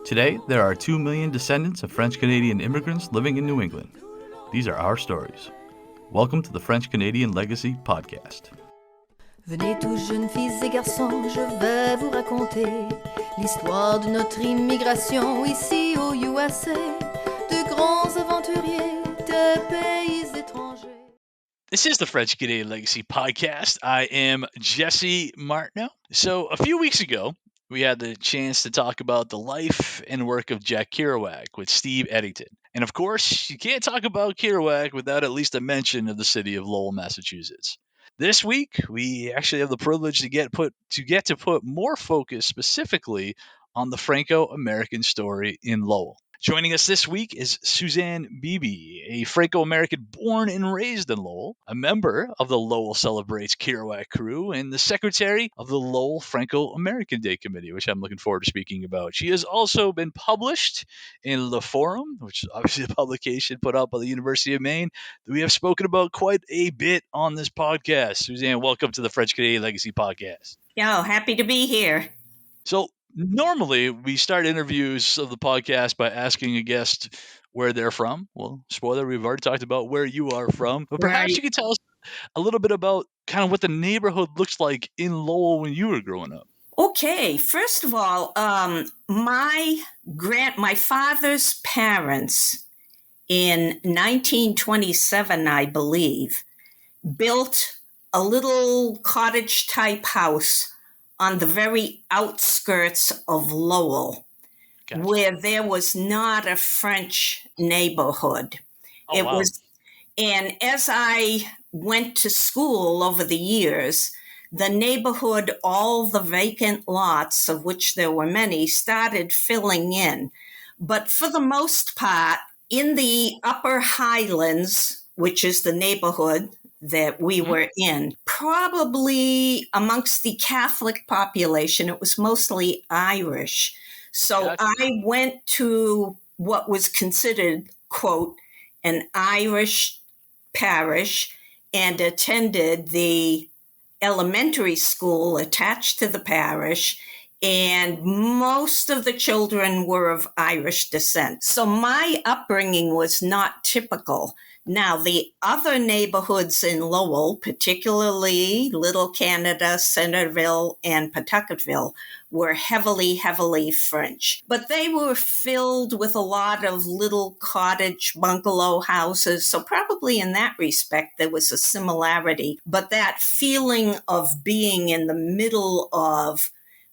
Today, there are 2 million descendants of French-Canadian immigrants living in New England. These are our stories. Welcome to the French-Canadian Legacy Podcast. Venez tous jeunes filles et garçons, je vais vous raconter l'histoire de notre immigration ici au USA, de grands aventuriers, de pays étrangers. This is the French-Canadian Legacy Podcast. I am Jesse Martineau. So a few weeks ago, we had the chance to talk about the life and work of Jack Kerouac with Steve Edington. And of course, you can't talk about Kerouac without at least a mention of the city of Lowell, Massachusetts. This week, we actually have the privilege to get to put more focus specifically on the Franco-American story in Lowell. Joining us this week is Suzanne Beebe, a Franco-American born and raised in Lowell, a member of the Lowell Celebrates Kerouac crew, and the secretary of the Lowell Franco-American Day Committee, which I'm looking forward to speaking about. She has also been published in Le Forum, which is obviously a publication put out by the University of Maine that we have spoken about quite a bit on this podcast. Suzanne, welcome to the French-Canadian Legacy Podcast. Yo, happy to be here. So, normally, we start interviews of the podcast by asking a guest where they're from. Well, spoiler, we've already talked about where you are from. But perhaps you could tell us a little bit about kind of what the neighborhood looks like in Lowell when you were growing up. Okay, first of all, my father's parents in 1927, I believe, built a little cottage-type house on the very outskirts of Lowell, gotcha, where there was not a French neighborhood. Oh, wow. And as I went to school over the years, the neighborhood, all the vacant lots, of which there were many, started filling in. But for the most part, in the Upper Highlands, which is the neighborhood that we were in, probably amongst the Catholic population, it was mostly Irish. So gotcha. I went to what was considered, quote, an Irish parish and attended the elementary school attached to the parish, and most of the children were of Irish descent. So my upbringing was not typical. Now, the other neighborhoods in Lowell, particularly Little Canada, Centerville, and Pawtucketville, were heavily, heavily French. But they were filled with a lot of little cottage bungalow houses. So probably in that respect, there was a similarity. But that feeling of being in the middle of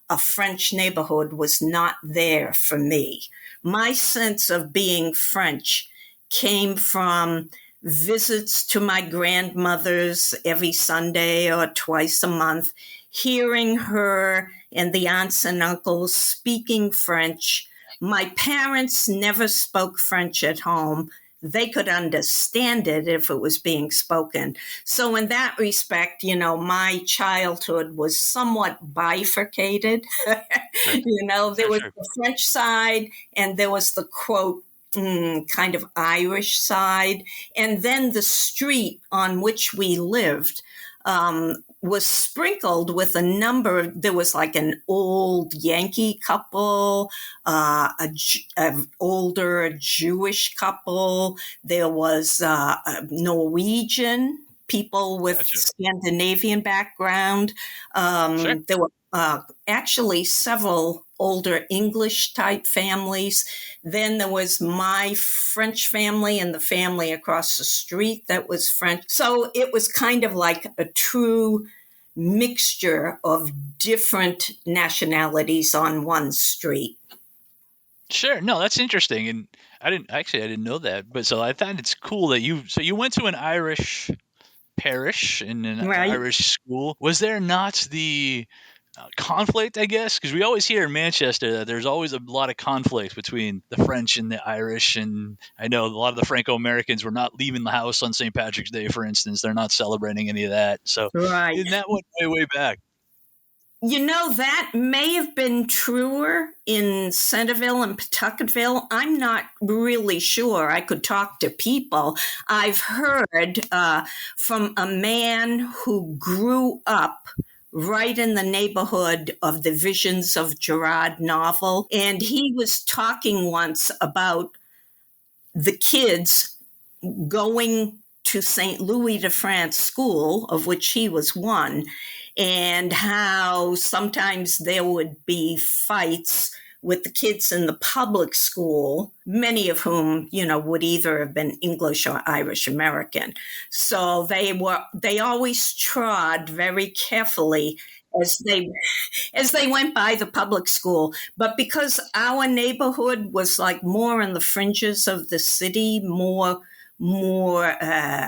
a French neighborhood was not there for me. My sense of being French came from visits to my grandmother's every Sunday or twice a month, hearing her and the aunts and uncles speaking French. My parents never spoke French at home. They could understand it if it was being spoken. So in that respect, my childhood was somewhat bifurcated. There was the French side and there was the, quote, kind of Irish side. And then the street on which we lived was sprinkled with a number of, there was like an old Yankee couple, an older Jewish couple. There was a Norwegian, people with gotcha. Scandinavian background. Sure. There were actually several older English type families. Then there was my French family and the family across the street that was French. So it was kind of like a true mixture of different nationalities on one street. Sure. No, that's interesting. And I didn't know that. But so I thought it's cool that you went to an Irish parish in an Irish school. Was there not the conflict, I guess? Because we always hear in Manchester that there's always a lot of conflict between the French and the Irish. And I know a lot of the Franco-Americans were not leaving the house on St. Patrick's Day, for instance. They're not celebrating any of that. So that went way, way back. That may have been truer in Centerville and Pawtucketville. I'm not really sure. I could talk to people. I've heard from a man who grew up right in the neighborhood of the Visions of Gerard novel. And he was talking once about the kids going to St. Louis de France school, of which he was one, and how sometimes there would be fights with the kids in the public school, many of whom, would either have been English or Irish American. So they always trod very carefully as they went by the public school. But because our neighborhood was like more in the fringes of the city, more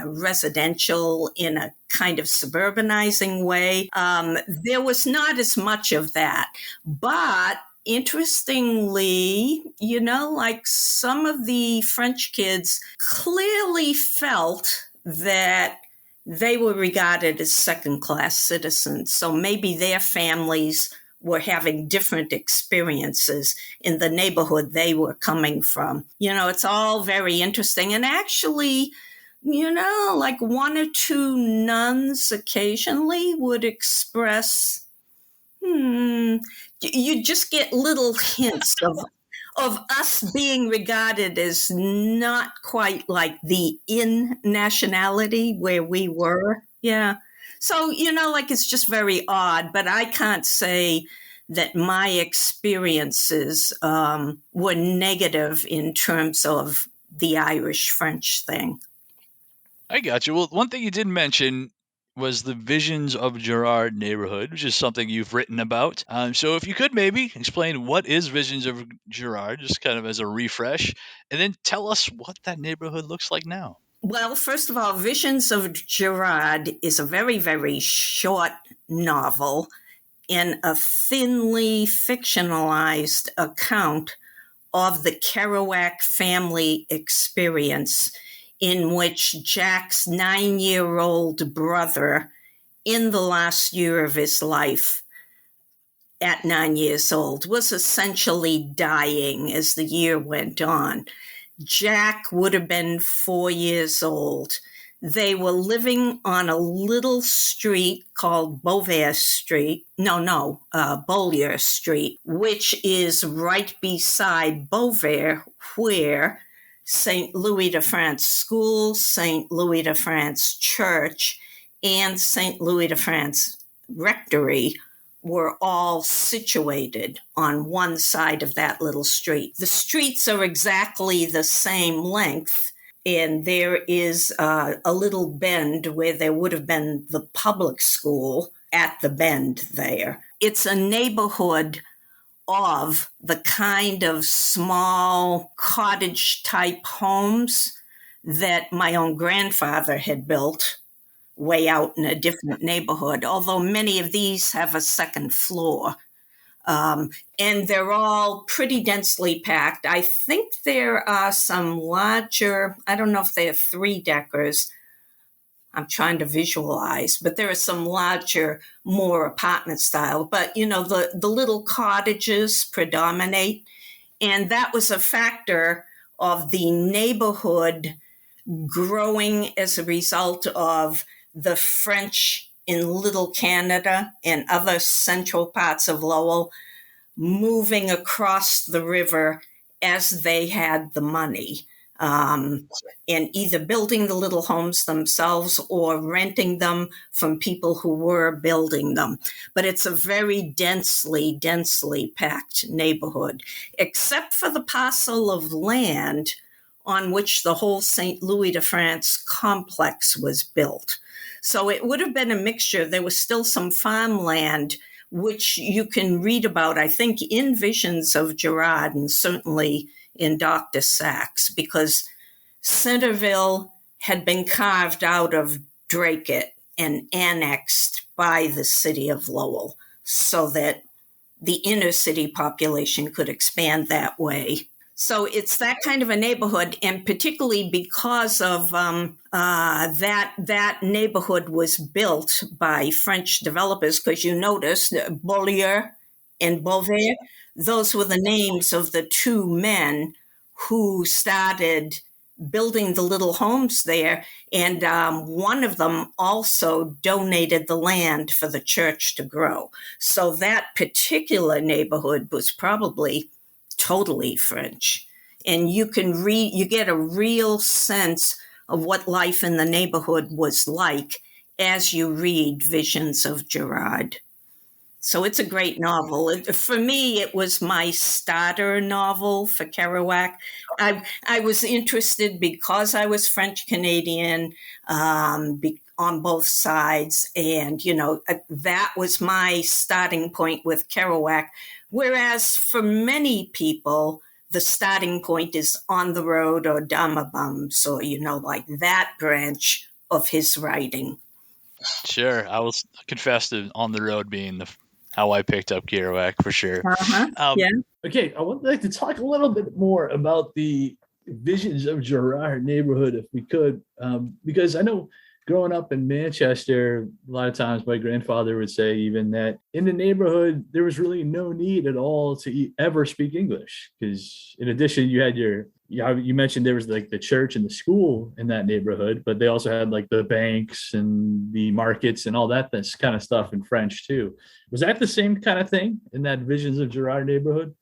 residential in a kind of suburbanizing way, there was not as much of that. But interestingly, like some of the French kids clearly felt that they were regarded as second-class citizens. So maybe their families were having different experiences in the neighborhood they were coming from. It's all very interesting. And actually, like one or two nuns occasionally would express, you just get little hints of us being regarded as not quite like the in nationality where we were. Yeah. So, like it's just very odd, but I can't say that my experiences were negative in terms of the Irish-French thing. I got you. Well, one thing you didn't mention was the Visions of Gerard neighborhood, which is something you've written about. So if you could maybe explain what is Visions of Gerard, just kind of as a refresh, and then tell us what that neighborhood looks like now. Well, first of all, Visions of Gerard is a very, very short novel in a thinly fictionalized account of the Kerouac family experience, in which Jack's 9-year-old brother, in the last year of his life, at 9 years old, was essentially dying as the year went on. Jack would have been 4 years old. They were living on a little street called Beaulieu Street, which is right beside Beauvais, where St. Louis de France School, St. Louis de France Church, and St. Louis de France Rectory were all situated on one side of that little street. The streets are exactly the same length, and there is a little bend where there would have been the public school at the bend there. It's a neighborhood of the kind of small cottage-type homes that my own grandfather had built way out in a different neighborhood, although many of these have a second floor. And they're all pretty densely packed. I think there are some larger, I don't know if they're 3-deckers. I'm trying to visualize, but there are some larger, more apartment style. But, the little cottages predominate. And that was a factor of the neighborhood growing as a result of the French in Little Canada and other central parts of Lowell moving across the river as they had the money, and either building the little homes themselves or renting them from people who were building them. But it's a very densely packed neighborhood, except for the parcel of land on which the whole St. Louis de France complex was built. So it would have been a mixture. There was still some farmland, which you can read about, I think, in Visions of Gerard and certainly in Dr. Sachs, because Centerville had been carved out of Dracut and annexed by the city of Lowell so that the inner city population could expand that way. So it's that kind of a neighborhood, and particularly because of that neighborhood was built by French developers, because you notice Beaulieu and Beauvais, those were the names of the two men who started building the little homes there. And one of them also donated the land for the church to grow. So that particular neighborhood was probably totally French. And you get a real sense of what life in the neighborhood was like as you read Visions of Gerard. So it's a great novel. For me, it was my starter novel for Kerouac. I was interested because I was French Canadian on both sides. And, that was my starting point with Kerouac. Whereas for many people, the starting point is On the Road or Dama Bums, or, like that branch of his writing. Sure. I will confess to On the Road being how I picked up Kerouac for sure. Yeah. Okay, I would like to talk a little bit more about the Visions of Gerard neighborhood, if we could, because I know growing up in Manchester, a lot of times my grandfather would say even that in the neighborhood, there was really no need at all to ever speak English. Because in addition, you had you mentioned there was like the church and the school in that neighborhood, but they also had like the banks and the markets and all that this kind of stuff in French too. Was that the same kind of thing in that Visions of Gerard neighborhood?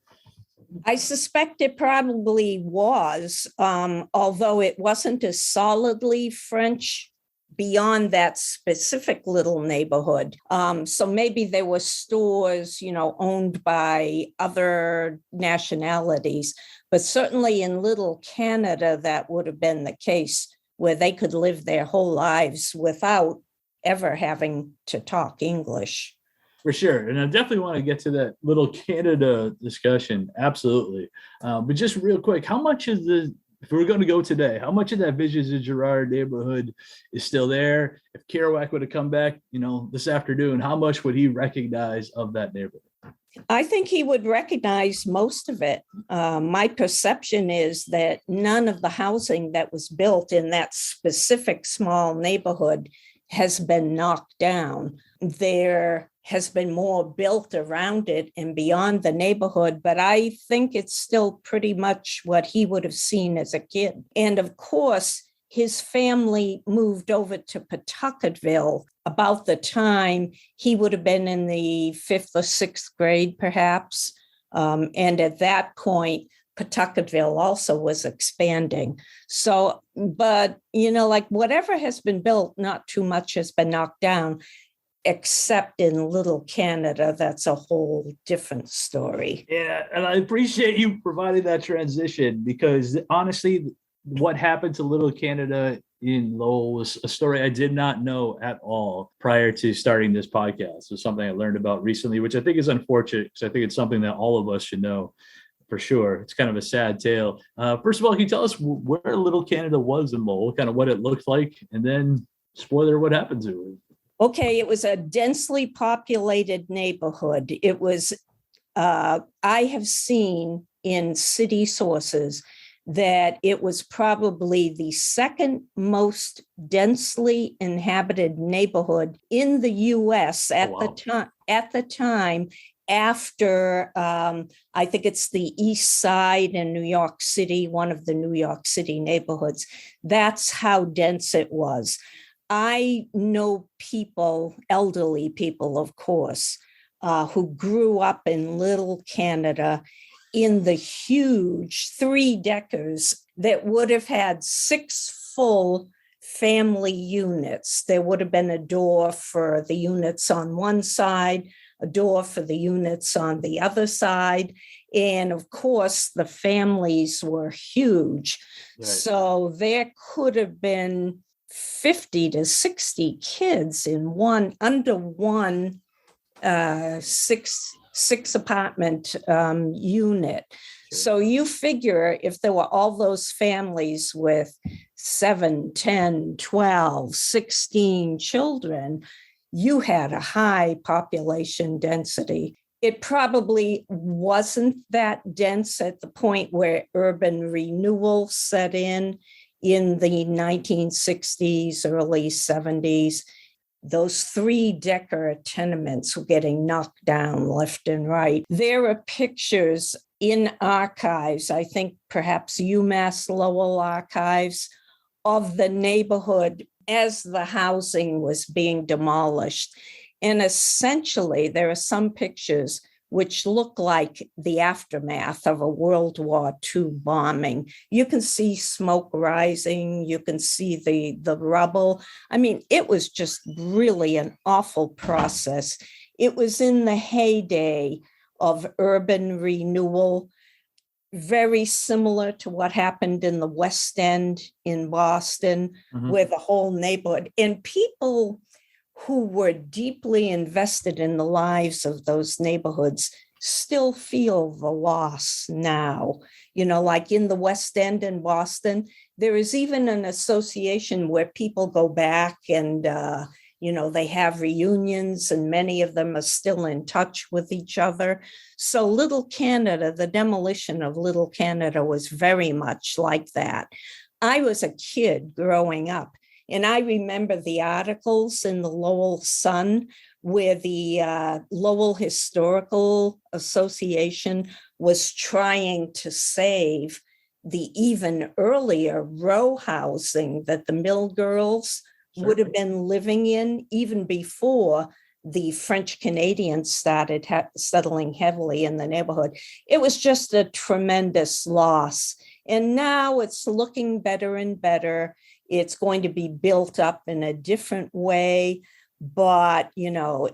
I suspect it probably was, although it wasn't as solidly French beyond that specific little neighborhood. So maybe there were stores, owned by other nationalities, but certainly in Little Canada, that would have been the case, where they could live their whole lives without ever having to talk English. For sure. And I definitely want to get to that Little Canada discussion. Absolutely. But just real quick, how much is if we're going to go today, how much of that Visions of Gerard neighborhood is still there? If Kerouac would have come back, this afternoon, how much would he recognize of that neighborhood? I think he would recognize most of it. My perception is that none of the housing that was built in that specific small neighborhood has been knocked down. There has been more built around it and beyond the neighborhood, but I think it's still pretty much what he would have seen as a kid. And of course, his family moved over to Pawtucketville about the time he would have been in the 5th or 6th grade, perhaps. And at that point, Pawtucketville also was expanding. So, but, like whatever has been built, not too much has been knocked down, except in Little Canada. That's a whole different story. Yeah, and I appreciate you providing that transition, because honestly, what happened to Little Canada in Lowell was a story I did not know at all prior to starting this podcast. It was something I learned about recently, which I think is unfortunate, because I think it's something that all of us should know for sure. It's kind of a sad tale. First of all, can you tell us where Little Canada was in Lowell, kind of what it looked like, and then, spoiler, what happened to it? Okay, it was a densely populated neighborhood. It was, I have seen in city sources that it was probably the second most densely inhabited neighborhood in the U.S. at the time, after, I think it's the East Side in New York City, one of the New York City neighborhoods. That's how dense it was. I know people, elderly people, of course, who grew up in Little Canada in the huge 3-deckers that would have had 6 full family units. There would have been a door for the units on one side, a door for the units on the other side. And of course, the families were huge. Right. So there could have been 50 to 60 kids in under one six apartment unit. Sure. So you figure if there were all those families with 7, 10, 12, 16 children, you had a high population density. It probably wasn't that dense at the point where urban renewal set in the 1960s, early 70s. Those 3-decker tenements were getting knocked down left and right. There are pictures in archives, I think perhaps UMass Lowell archives, of the neighborhood as the housing was being demolished. And essentially, there are some pictures which look like the aftermath of a World War II bombing. You can see smoke rising, you can see the rubble. I mean, it was just really an awful process. It was in the heyday of urban renewal, very similar to what happened in the West End in Boston, where the whole neighborhood and people who were deeply invested in the lives of those neighborhoods still feel the loss now. You know, like in the West End in Boston, there is even an association where people go back and, they have reunions, and many of them are still in touch with each other. So Little Canada, the demolition of Little Canada was very much like that. I was a kid growing up, and I remember the articles in the Lowell Sun where the Lowell Historical Association was trying to save the even earlier row housing that the mill girls would have been living in even before the French Canadians started settling heavily in the neighborhood. It was just a tremendous loss. And now it's looking better and better. It's going to be built up in a different way, but you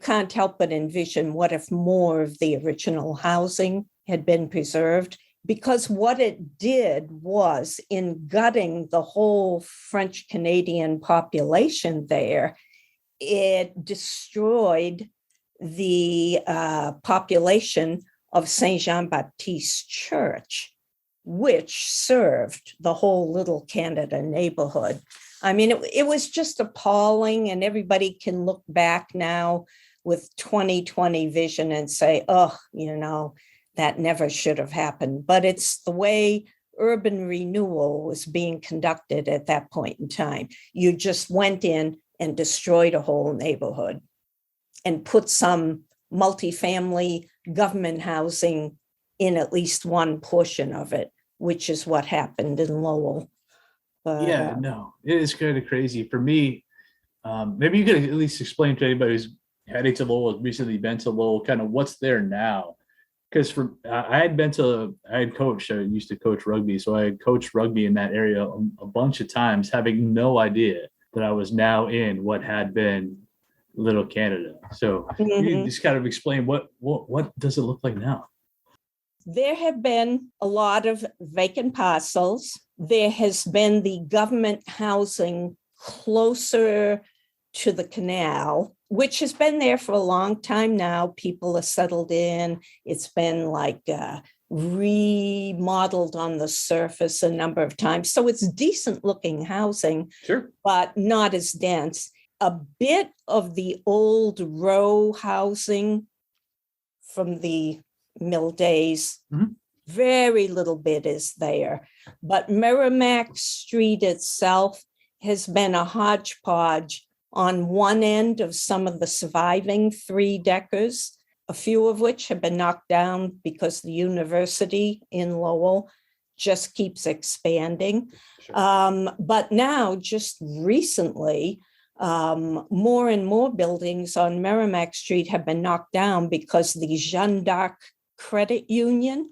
can't help but envision what if more of the original housing had been preserved. Because what it did was, in gutting the whole French Canadian population there, it destroyed the population of Saint Jean-Baptiste Church, which served the whole Little Canada neighborhood. I mean, it was just appalling, and everybody can look back now with 2020 vision and say, that never should have happened. But it's the way urban renewal was being conducted at that point in time. You just went in and destroyed a whole neighborhood and put some multifamily government housing in at least one portion of it, which is what happened in Lowell. It is kind of crazy. For me, maybe you could at least explain to anybody who's heading to Lowell, recently been to Lowell, kind of what's there now. Because I used to coach rugby, so I had coached rugby in that area a bunch of times, having no idea that I was now in what had been Little Canada. So you just kind of explain what does it look like now? There have been a lot of vacant parcels. There has been the government housing closer to the canal, which has been there for a long time now. People are settled in. It's been remodeled on the surface a number of times. So it's decent looking housing, but not as dense. A bit of the old row housing from the mill days, very little bit is there. But Merrimack Street itself has been a hodgepodge on one end of some of the surviving 3-deckers, a few of which have been knocked down because the university in Lowell just keeps expanding. But now, just recently, more and more buildings on Merrimack Street have been knocked down because the Jeanne d'Arc Credit Union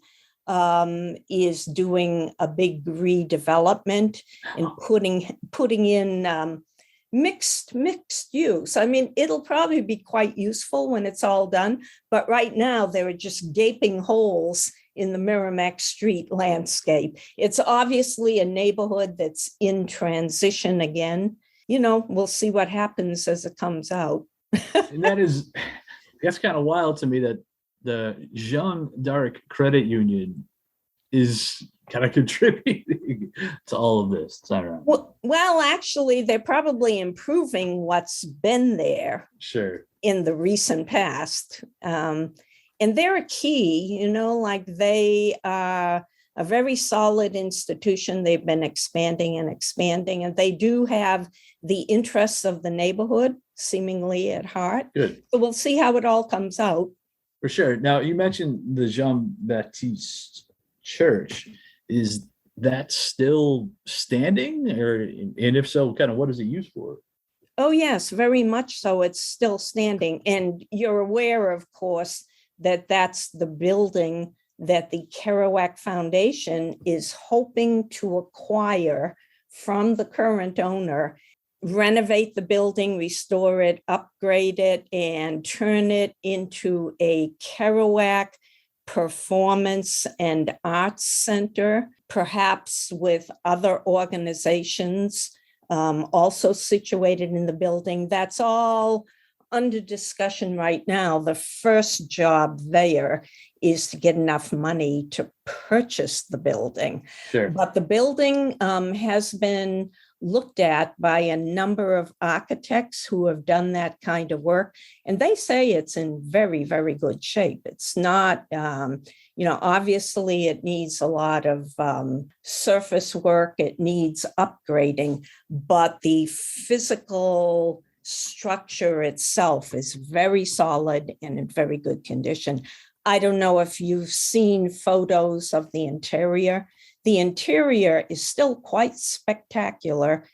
is doing a big redevelopment and putting in mixed use. I mean, it'll probably be quite useful when it's all done, but right now there are just gaping holes in the Merrimack Street landscape. It's obviously a neighborhood that's in transition again. We'll see what happens as it comes out. And that's kind of wild to me that the Jeanne d'Arc Credit Union is kind of contributing to all of this. Is that right? Well, actually, they're probably improving what's been there in the recent past. And they're a key, they are a very solid institution. They've been expanding, and they do have the interests of the neighborhood seemingly at heart. Good. So we'll see how it all comes out. For sure. Now, you mentioned the Jean Baptiste Church. Is that still standing? And if so, kind of what is it used for? Oh, yes, very much so. It's still standing. And you're aware, of course, that that's the building that the Kerouac Foundation is hoping to acquire from the current owner, renovate the building, restore it, upgrade it, and turn it into a Kerouac performance and arts center, perhaps with other organizations also situated in the building. That's all under discussion right now. The first job there is to get enough money to purchase the building. Sure. But the building has been looked at by a number of architects who have done that kind of work. And they say it's in very, very good shape. It's not, obviously it needs a lot of surface work. It needs upgrading, but the physical structure itself is very solid and in very good condition. I don't know if you've seen photos of the interior. The interior is still quite spectacular,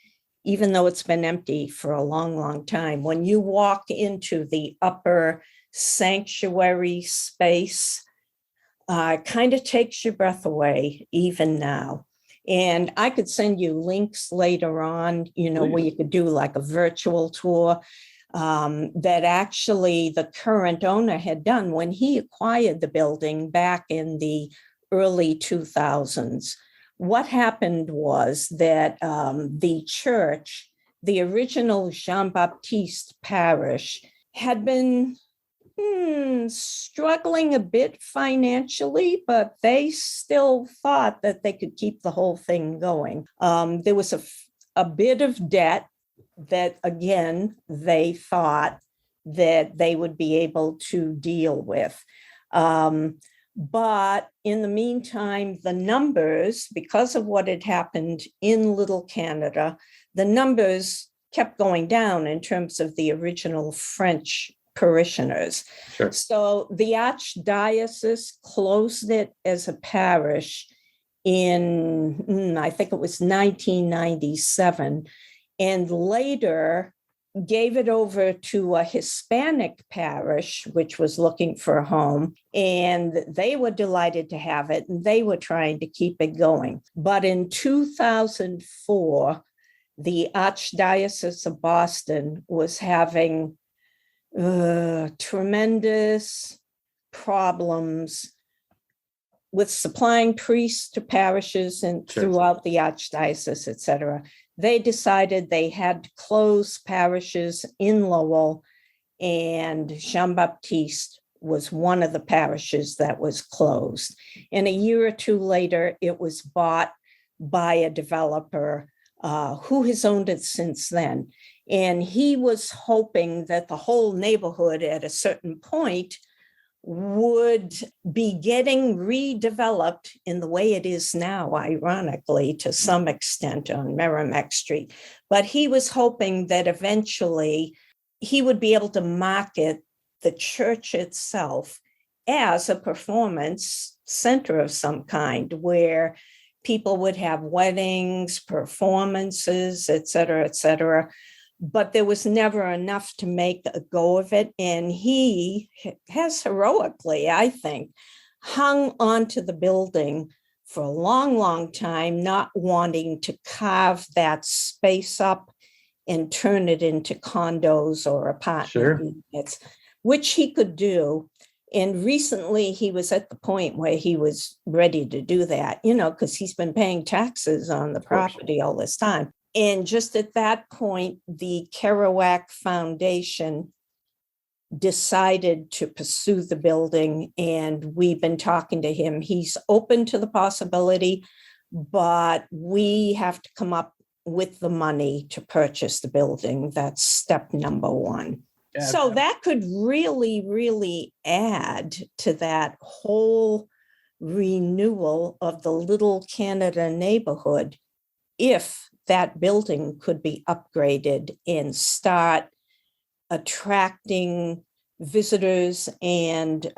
even though it's been empty for a long, long time. When you walk into the upper sanctuary space, it kind of takes your breath away, even now. And I could send you links later on, where you could do like a virtual tour that actually the current owner had done when he acquired the building back in the early 2000s. What happened was that the church, the original Jean Baptiste parish, had been struggling a bit financially, but they still thought that they could keep the whole thing going. There was a bit of debt that, again, they thought that they would be able to deal with. But in the meantime, the numbers, because of what had happened in Little Canada, the numbers kept going down in terms of the original French parishioners. Sure. So the archdiocese closed it as a parish in, I think it was 1997, and later gave it over to a Hispanic parish, which was looking for a home, and they were delighted to have it, and they were trying to keep it going. But in 2004, the Archdiocese of Boston was having tremendous problems with supplying priests to parishes and throughout the archdiocese, et cetera. They decided they had to close parishes in Lowell, and Jean Baptiste was one of the parishes that was closed. And a year or two later, it was bought by a developer who has owned it since then. And he was hoping that the whole neighborhood at a certain point would be getting redeveloped in the way it is now, ironically, to some extent on Merrimack Street. But he was hoping that eventually he would be able to market the church itself as a performance center of some kind, where people would have weddings, performances, et cetera, but there was never enough to make a go of it. And he has heroically, I think, hung onto the building for a long, long time, not wanting to carve that space up and turn it into condos or apartment units, which he could do. And recently he was at the point where he was ready to do that, because he's been paying taxes on the property all this time. And just at that point, the Kerouac Foundation decided to pursue the building, and we've been talking to him. He's open to the possibility, but we have to come up with the money to purchase the building. That's step number one. Yeah, so that could really, really add to that whole renewal of the Little Canada neighborhood if that building could be upgraded and start attracting visitors and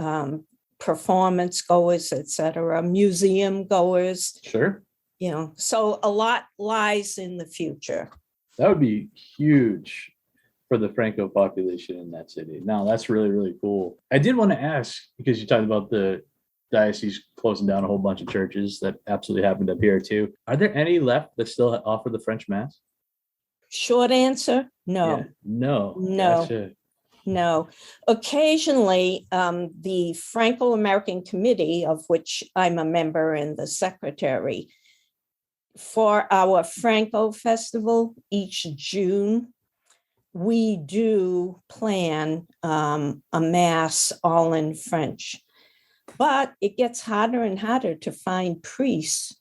performance goers, etc., museum goers. Sure. So a lot lies in the future. That would be huge for the Franco population in that city. Now, that's really, really cool. I did want to ask, because you talked about the diocese closing down a whole bunch of churches. That absolutely happened up here too. Are there any left that still offer the French Mass? Short answer, no. Yeah. No. No. Gotcha. No. Occasionally, the Franco-American Committee, of which I'm a member and the secretary, for our Franco Festival each June, we do plan a Mass all in French. But it gets harder and harder to find priests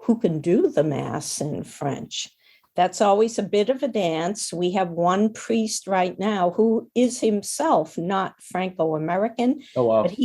who can do the Mass in French. That's always a bit of a dance. We have one priest right now who is himself not Franco-American. Oh, wow. But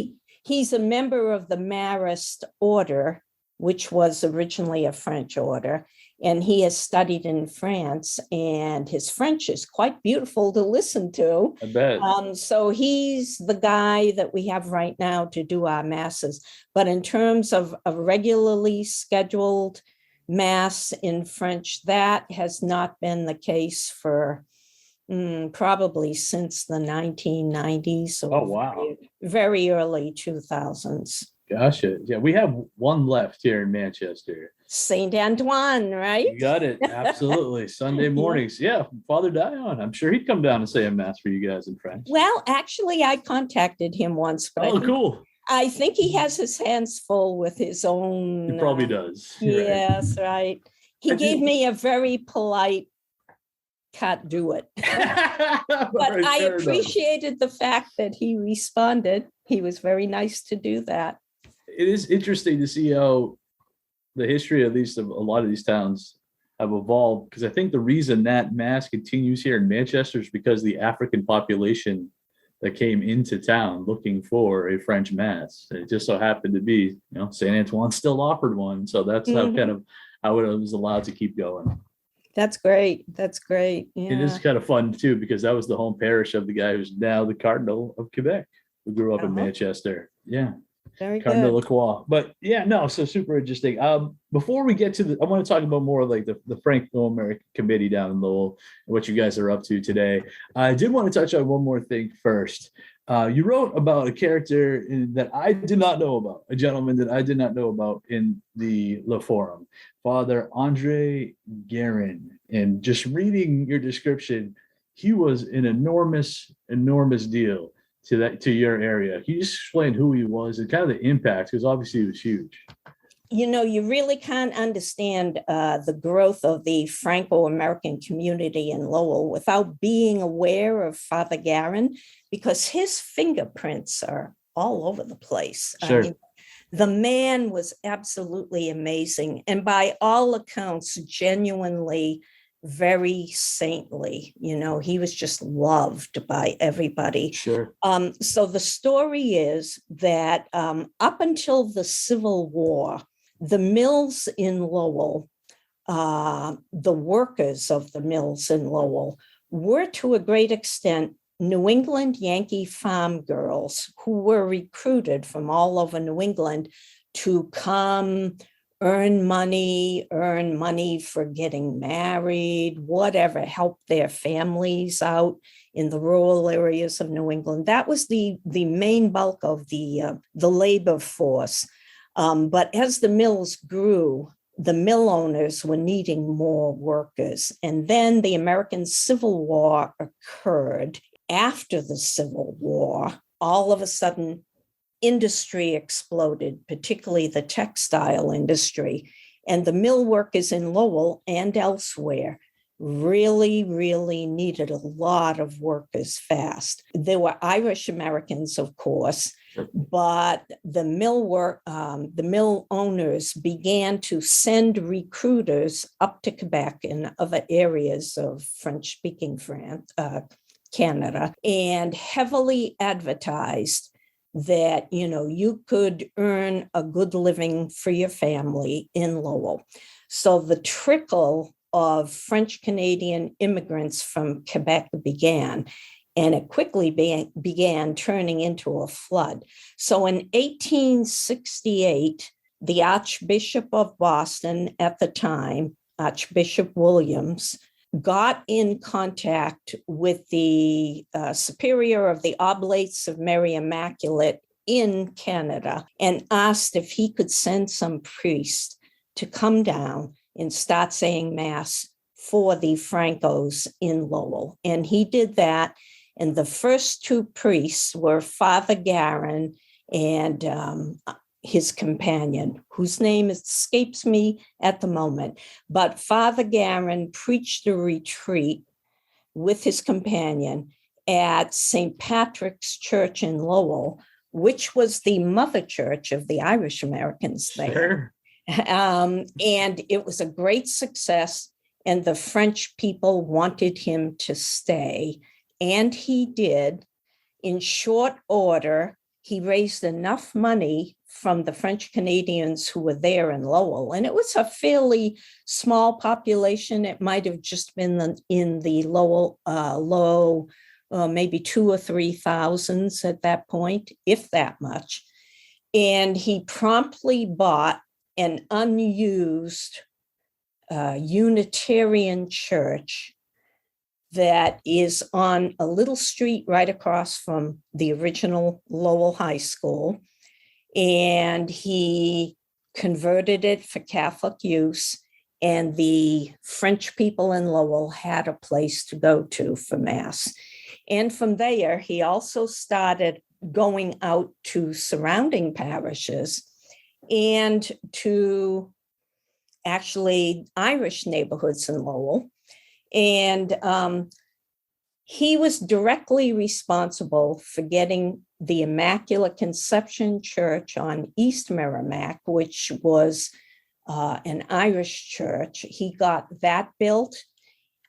he's a member of the Marist order, which was originally a French order. And he has studied in France, and his French is quite beautiful to listen to. I bet. So he's the guy that we have right now to do our Masses. But in terms of a regularly scheduled Mass in French, that has not been the case for probably since the 1990s. Oh, wow. Very early 2000s. Gotcha. Yeah, we have one left here in Manchester. Saint Antoine, right? You got it. Absolutely. Sunday mornings. Yeah, Father Dion. I'm sure he'd come down and say a Mass for you guys in French. Well, actually, I contacted him once. But cool. I think he has his hands full with his own. He probably does. Yes, right. He gave me a very polite, can't do it. But I appreciated the fact that he responded. He was very nice to do that. It is interesting to see how the history of a lot of these towns have evolved, because I think the reason that Mass continues here in Manchester is because the African population that came into town looking for a French Mass. It just so happened to be, St. Antoine still offered one. So that's how it was allowed to keep going. That's great. That's great. Yeah. It is kind of fun too, because that was the home parish of the guy who's now the Cardinal of Quebec, who grew up in Manchester. Yeah. Very Cardinal good. Lacroix. But yeah, no, so super interesting. Before we get to I want to talk about more like the Franco-American Committee down in Lowell and what you guys are up to today. I did want to touch on one more thing first. You wrote about a character that I did not know about, a gentleman that I did not know about in the Le Forum, Father Andre Garen. And just reading your description, he was an enormous deal to your area. Can you just explain who he was and kind of the impact? Because obviously it was huge. You really can't understand the growth of the Franco-American community in Lowell without being aware of Father Garen, because his fingerprints are all over the place. Sure. I mean, the man was absolutely amazing, and by all accounts, genuinely very saintly. He was just loved by everybody. Sure. So the story is that up until the Civil War, the mills in Lowell, the workers of the mills in Lowell were to a great extent New England Yankee farm girls who were recruited from all over New England to come earn money for getting married, whatever, help their families out in the rural areas of New England. That was the main bulk of the labor force. But as the mills grew, the mill owners were needing more workers. And then the American Civil War occurred. After the Civil War, all of a sudden, industry exploded, particularly the textile industry. And the mill workers in Lowell and elsewhere really, really needed a lot of workers fast. There were Irish Americans, of course, but the mill owners began to send recruiters up to Quebec and other areas of French-speaking Canada, and heavily advertised that, you could earn a good living for your family in Lowell. So the trickle of French Canadian immigrants from Quebec began. and it quickly began turning into a flood. So in 1868, the Archbishop of Boston at the time, Archbishop Williams, got in contact with the superior of the Oblates of Mary Immaculate in Canada and asked if he could send some priest to come down and start saying Mass for the Francos in Lowell. And he did that. And the first two priests were Father Garen and his companion, whose name escapes me at the moment. But Father Garen preached a retreat with his companion at St. Patrick's Church in Lowell, which was the mother church of the Irish Americans there. Sure. And it was a great success, and the French people wanted him to stay, and he did. In short order, he raised enough money from the French Canadians who were there in Lowell, and it was a fairly small population. It might have just been in the Lowell low, maybe 2,000 or 3,000 at that point, if that much. And he promptly bought an unused Unitarian church that is on a little street right across from the original Lowell High School. And he converted it for Catholic use. And the French people in Lowell had a place to go to for Mass. And from there, he also started going out to surrounding parishes and to actually Irish neighborhoods in Lowell. And he was directly responsible for getting the Immaculate Conception Church on East Merrimack, which was an Irish church. He got that built.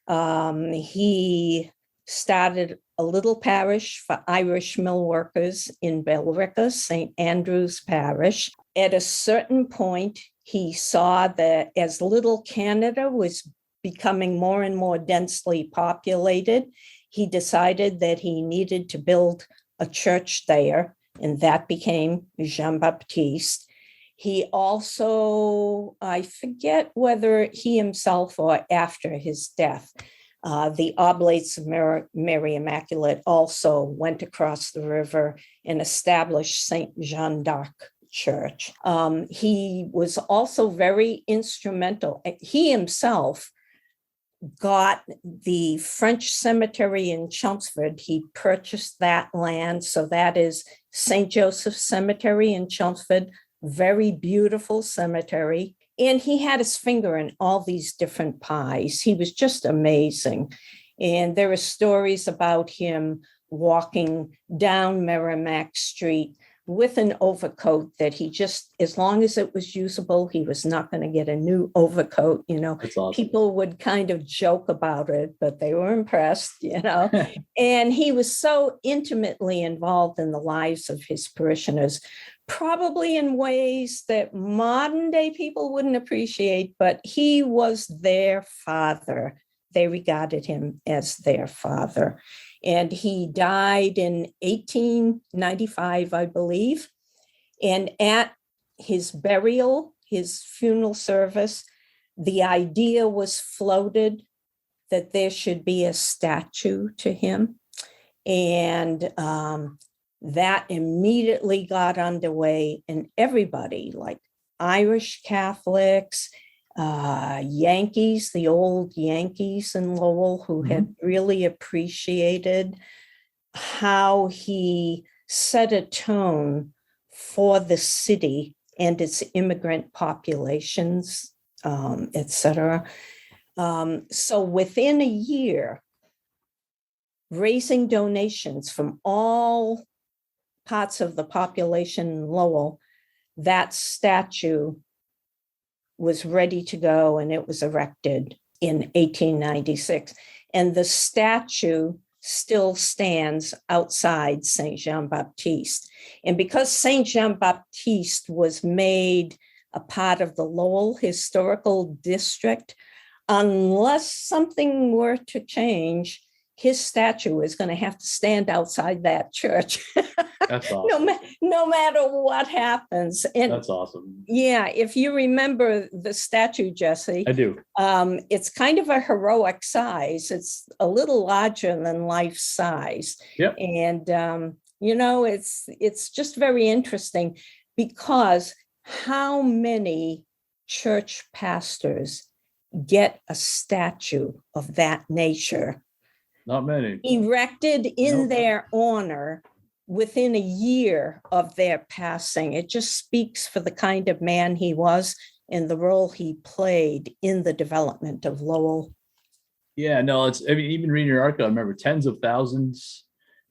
He started a little parish for Irish mill workers in Billerica, St. Andrew's Parish. At a certain point, he saw that as Little Canada was becoming more and more densely populated, he decided that he needed to build a church there, and that became Jean Baptiste. He also, I forget whether he himself or after his death, the Oblates of Mary Immaculate also went across the river and established St. Jean d'Arc Church. He was also very instrumental. He himself got the French cemetery in Chelmsford. He purchased that land. So that is St. Joseph's Cemetery in Chelmsford, very beautiful cemetery. And he had his finger in all these different pies. He was just amazing. And there are stories about him walking down Merrimack Street with an overcoat that he just, as long as it was usable, he was not going to get a new overcoat. You know, That's awesome. People would kind of joke about it, but they were impressed, you know. And he was so intimately involved in the lives of his parishioners, probably in ways that modern day people wouldn't appreciate, but he was their father. They regarded him as their father. And he died in 1895, I believe. And at his burial, his funeral service, the idea was floated that there should be a statue to him. And that immediately got underway, and everybody, like Irish Catholics, Yankees, the old Yankees in Lowell, who had really appreciated how he set a tone for the city and its immigrant populations, et cetera. So within a year, raising donations from all parts of the population in Lowell, that statue was ready to go, and it was erected in 1896. And the statue still stands outside Saint Jean Baptiste. And because Saint Jean Baptiste was made a part of the Lowell Historical District, unless something were to change, his statue is going to have to stand outside that church. That's awesome. No matter what happens. And That's awesome. yeah, if you remember the statue, Jesse, I do. it's kind of a heroic size. It's a little larger than life size. Yep. And, it's just very interesting because how many church pastors get a statue of that nature Not many. erected in Nope. their honor within a year of their passing? It just speaks for the kind of man he was and the role he played in the development of Lowell. Yeah, no, even reading your article, I remember tens of thousands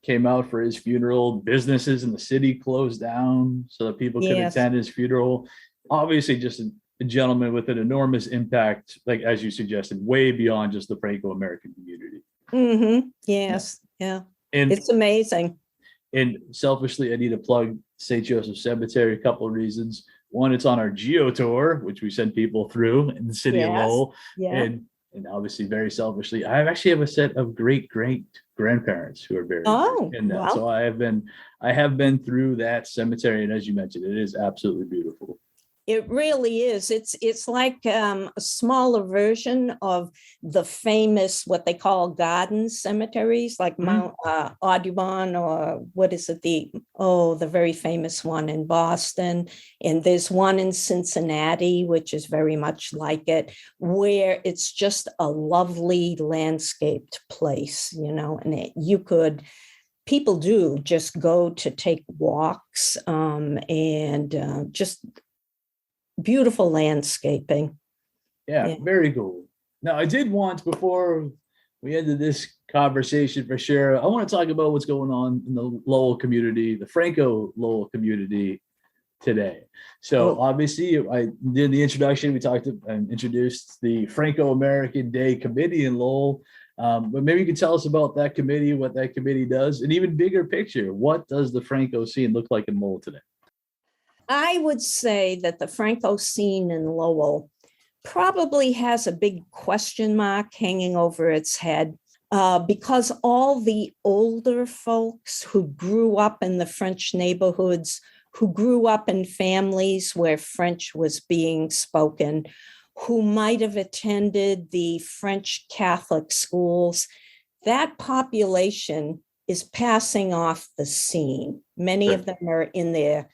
came out for his funeral. Businesses in the city closed down so that people could Yes. attend his funeral. Obviously, just a gentleman with an enormous impact, like as you suggested, way beyond just the Franco-American community. Mm-hmm. Yes. Yeah. And It's amazing. And selfishly, I need to plug St. Joseph Cemetery, a couple of reasons. One, it's on our Geo Tour, which we send people through in the city of Yes. Lowell. Yeah. And obviously, very selfishly, I actually have a set of great grandparents who are buried Oh, in that. wow. So I have been through that cemetery, and as you mentioned, it is absolutely beautiful. It really is. It's like a smaller version of the famous, what they call garden cemeteries, like Mount Audubon, or what is it? The very famous one in Boston. And there's one in Cincinnati, which is very much like it, where it's just a lovely landscaped place, and people do just go to take walks and just beautiful landscaping. Yeah, Yeah. very cool. Now, I did want, before we ended this conversation for sure, I want to talk about what's going on in the Lowell community, the Franco-Lowell community today. So obviously, I did the introduction. We talked and introduced the Franco-American Day Committee in Lowell. But maybe you could tell us about that committee, what that committee does, and even bigger picture, what does the Franco scene look like in Lowell today? I would say that the Franco scene in Lowell probably has a big question mark hanging over its head because all the older folks who grew up in the French neighborhoods, who grew up in families where French was being spoken, who might have attended the French Catholic schools, that population is passing off the scene. Many of them are in their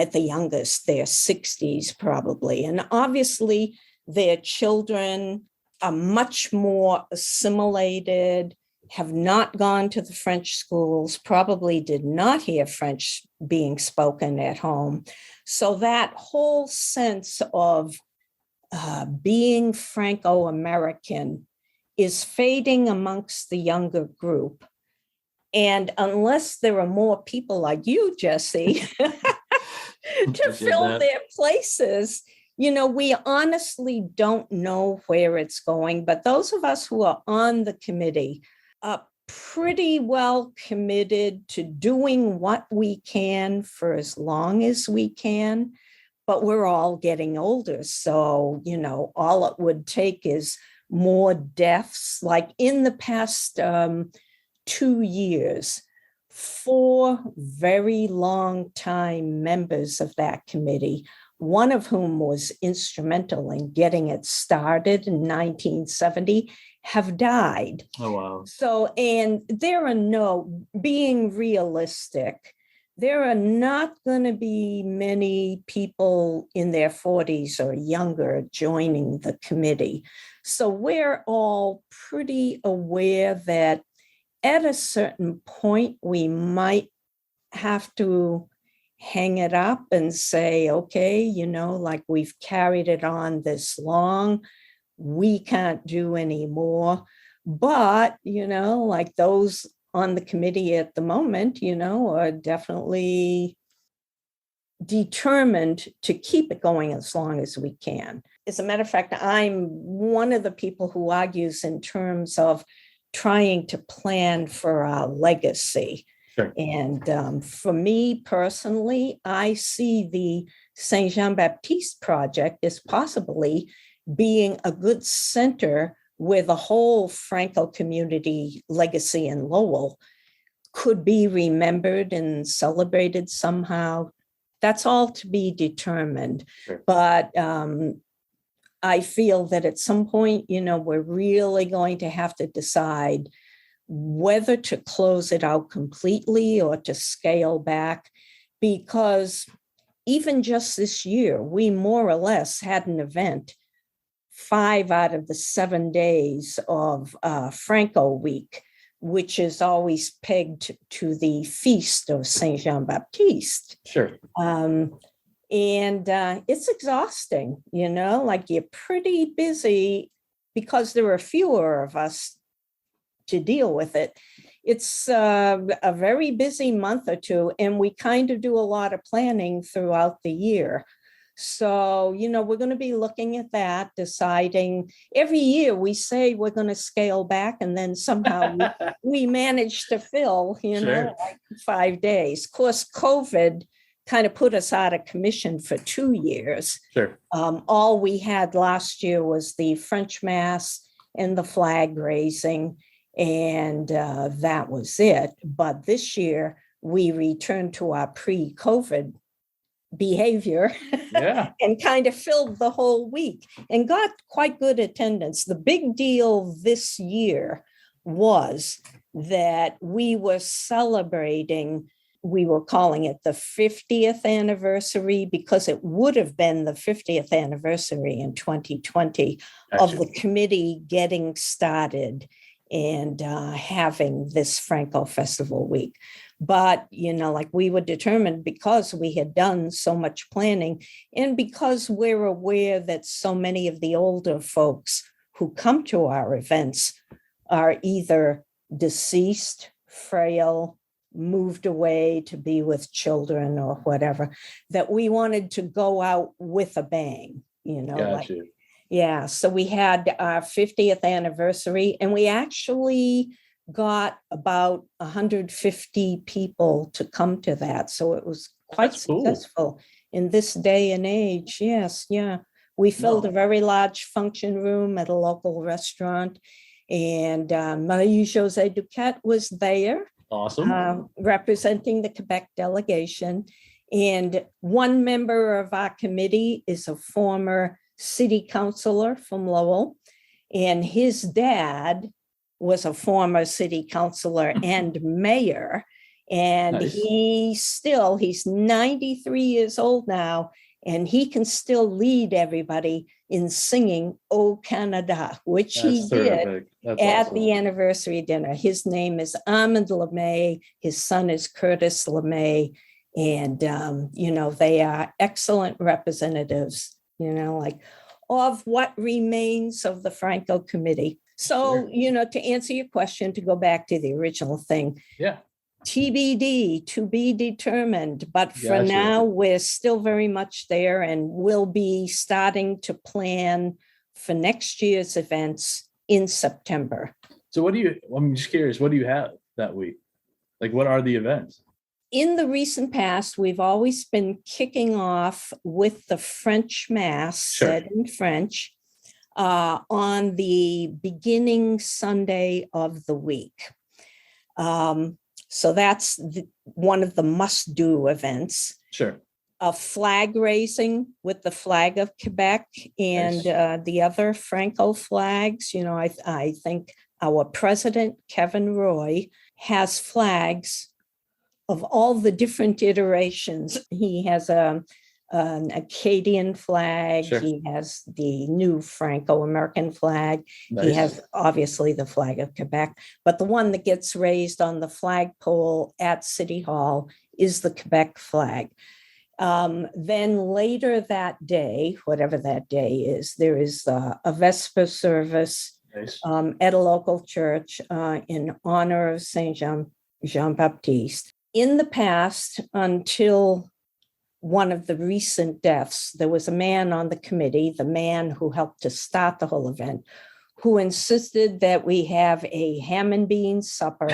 at the youngest, their 60s probably. And obviously, their children are much more assimilated, have not gone to the French schools, probably did not hear French being spoken at home. So that whole sense of being Franco-American is fading amongst the younger group. And unless there are more people like you, Jesse, to fill their places, we honestly don't know where it's going. But those of us who are on the committee are pretty well committed to doing what we can for as long as we can. But we're all getting older. So, all it would take is more deaths. Like in the past 2 years, 4 very long time members of that committee, one of whom was instrumental in getting it started in 1970, have died. Oh, wow. So, and being realistic, there are not going to be many people in their 40s or younger joining the committee. So we're all pretty aware that at a certain point, we might have to hang it up and say, okay, like we've carried it on this long, we can't do any more. But, like those on the committee at the moment, are definitely determined to keep it going as long as we can. As a matter of fact, I'm one of the people who argues in terms of trying to plan for our legacy. Sure. And for me personally, I see the Saint Jean Baptiste project as possibly being a good center where the whole Franco community legacy in Lowell could be remembered and celebrated somehow. That's all to be determined. Sure. But I feel that at some point, we're really going to have to decide whether to close it out completely or to scale back, because even just this year, we more or less had an event 5 out of the 7 days of Franco Week, which is always pegged to the feast of Saint Jean Baptiste. Sure. And it's exhausting, like you're pretty busy because there are fewer of us to deal with it. It's a very busy month or two, and we kind of do a lot of planning throughout the year. So, we're going to be looking at that, deciding every year we say we're going to scale back, and then somehow we manage to fill, Sure. like 5 days. Of course, COVID kind of put us out of commission for 2 years. Sure. All we had last year was the French Mass and the flag raising, and that was it. But this year we returned to our pre-COVID behavior and kind of filled the whole week and got quite good attendance. The big deal this year was that we were celebrating, we were calling it the 50th anniversary because it would have been the 50th anniversary in 2020 of the committee getting started and having this Franco Festival Week. But, like we were determined, because we had done so much planning and because we're aware that so many of the older folks who come to our events are either deceased, frail, moved away to be with children or whatever, that we wanted to go out with a bang, Gotcha. Yeah, so we had our 50th anniversary, and we actually got about 150 people to come to that. So it was quite successful in this day and age. Yes, yeah. We filled a very large function room at a local restaurant, and Marie-Josée Duquette was there. Awesome. Representing the Quebec delegation. And one member of our committee is a former city councilor from Lowell, and his dad was a former city councilor and mayor. And Nice. he's 93 years old now, and he can still lead everybody in singing "O Canada," which he did at the anniversary dinner. His name is Armand LeMay. His son is Curtis LeMay. And, they are excellent representatives, like of what remains of the Franco Committee. So, to answer your question, to go back to the original thing. Yeah. TBD, to be determined. But for now, we're still very much there, and we'll be starting to plan for next year's events in September. So I'm just curious, what do you have that week? Like, what are the events? In the recent past, we've always been kicking off with the French Mass, said in French, on the beginning Sunday of the week. So that's one of the must-do events. Sure. A flag raising with the flag of Quebec and the other Franco flags. I think our president, Kevin Roy, has flags of all the different iterations. He has an Acadian flag. Sure. He has the new Franco-American flag. Nice. He has obviously the flag of Quebec, but the one that gets raised on the flagpole at City Hall is the Quebec flag. Then later that day, whatever that day is, there is a Vesper service at a local church in honor of Saint Jean Baptiste. In the past, until one of the recent deaths, there was a man on the committee, the man who helped to start the whole event, who insisted that we have a ham and beans supper,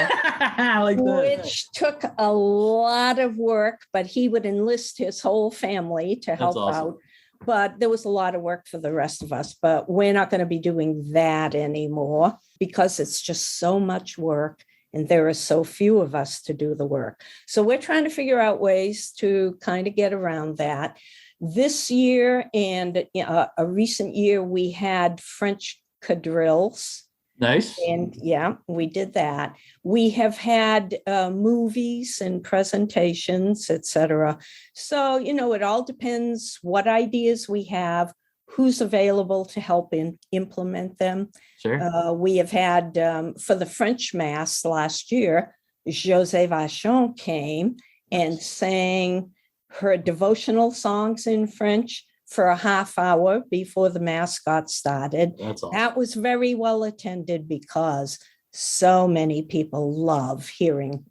which took a lot of work, but he would enlist his whole family to help out But there was a lot of work for the rest of us, but we're not going to be doing that anymore because it's just so much work and there are so few of us to do the work. So we're trying to figure out ways to kind of get around that. This year and a recent year, we had French quadrilles. Nice. And yeah, we did that. We have had movies and presentations, etc. So, it all depends what ideas we have, who's available to help implement them. Sure. We have had, for the French Mass last year, José Vachon came and sang her devotional songs in French for a half hour before the Mass got started. That's awesome. That was very well attended because so many people love hearing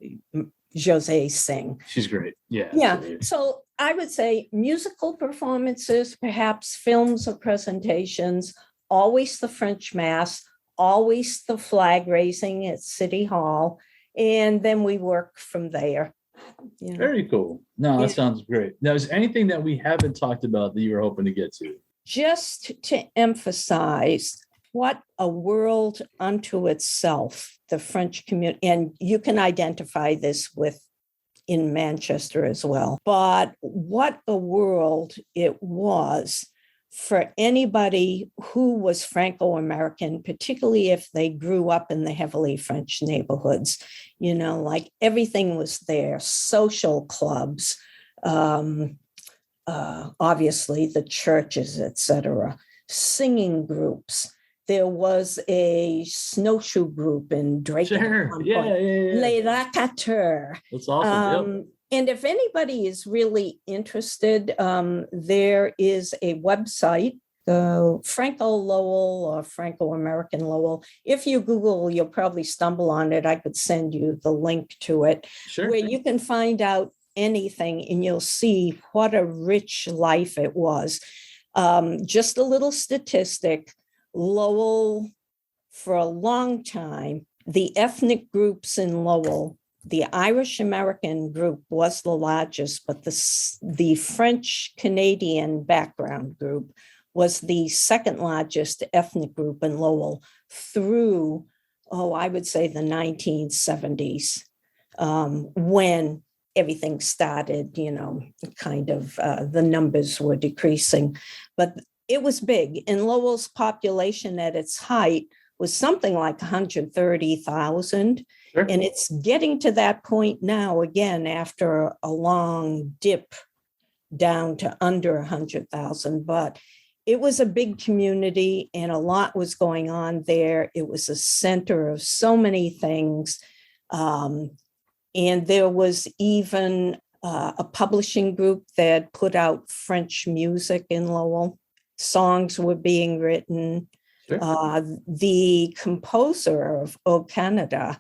José sing. She's great. Yeah. Yeah. Absolutely. So I would say musical performances, perhaps films or presentations, always the French Mass, always the flag raising at City Hall. And then we work from there. Very cool. No, that sounds great. Now, is there anything that we haven't talked about that you were hoping to get to? Just to emphasize what a world unto itself, the French community, and you can identify this in Manchester as well, but what a world it was for anybody who was Franco-American, particularly if they grew up in the heavily French neighborhoods. Like everything was there, social clubs, obviously the churches, etc., singing groups. There was a snowshoe group in Drake. Sure. Yeah. Les Racateurs. That's awesome. Yep. And if anybody is really interested, there is a website, Franco Lowell or Franco-American Lowell. If you Google, you'll probably stumble on it. I could send you the link to it, sure, where you can find out anything and you'll see what a rich life it was. Just a little statistic, Lowell, for a long time, the ethnic groups in Lowell, the Irish American group was the largest, but the French Canadian background group was the second largest ethnic group in Lowell through, I would say the 1970s, when everything started, the numbers were decreasing. But it was big. And Lowell's population at its height was something like 130,000. Sure. And it's getting to that point now, again, after a long dip down to under 100,000. But it was a big community and a lot was going on there. It was a center of so many things. And there was even a publishing group that put out French music in Lowell. Songs were being written. Sure. The composer of O Canada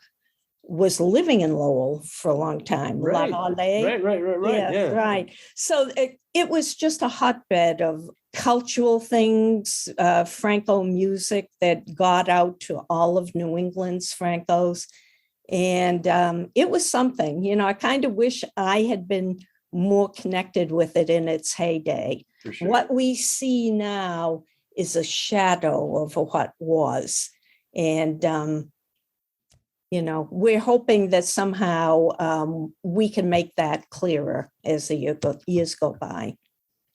was living in Lowell for a long time. Right. Right. Yeah. Right. So it was just a hotbed of cultural things, Franco music that got out to all of New England's Francos. And it was something, I kind of wish I had been more connected with it in its heyday. For sure. What we see now is a shadow of what was. And, we're hoping that somehow we can make that clearer as the years go by.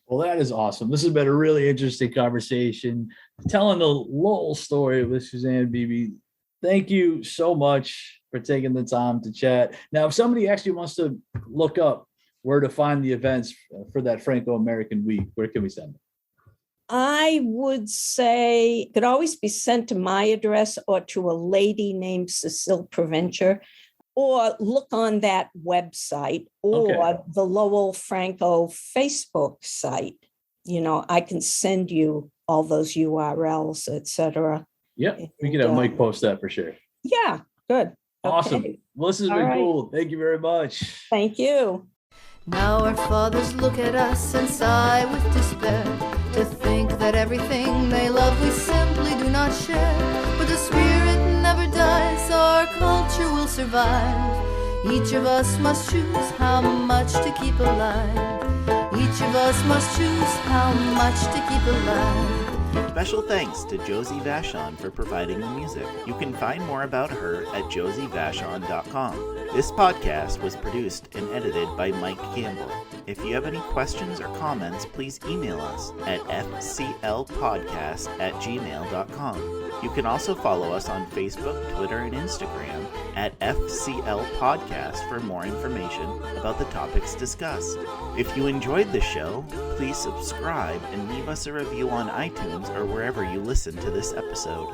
Well, that is awesome. This has been a really interesting conversation, telling the Lowell story with Suzanne Beebe. Thank you so much for taking the time to chat. Now, if somebody actually wants to look up where to find the events for that Franco-American week, where can we send them? I would say it could always be sent to my address or to a lady named Cecile Provencher, or look on that website or the Lowell Franco Facebook site. I can send you all those URLs, etc. Yep, we can have Mike post that for sure. Yeah, good. Awesome. Okay. Well, this has been cool. Thank you very much. Thank you. Now our fathers look at us and sigh with despair, to think that everything they love we simply do not share. But the spirit never dies, our culture will survive. Each of us must choose how much to keep alive. Each of us must choose how much to keep alive. Special thanks to Josie Vachon for providing the music. You can find more about her at josievachon.com. This podcast was produced and edited by Mike Campbell. If you have any questions or comments, please email us at fclpodcast@gmail.com. You can also follow us on Facebook, Twitter, and Instagram at FCL Podcast for more information about the topics discussed. If you enjoyed the show, please subscribe and leave us a review on iTunes or wherever you listen to this episode.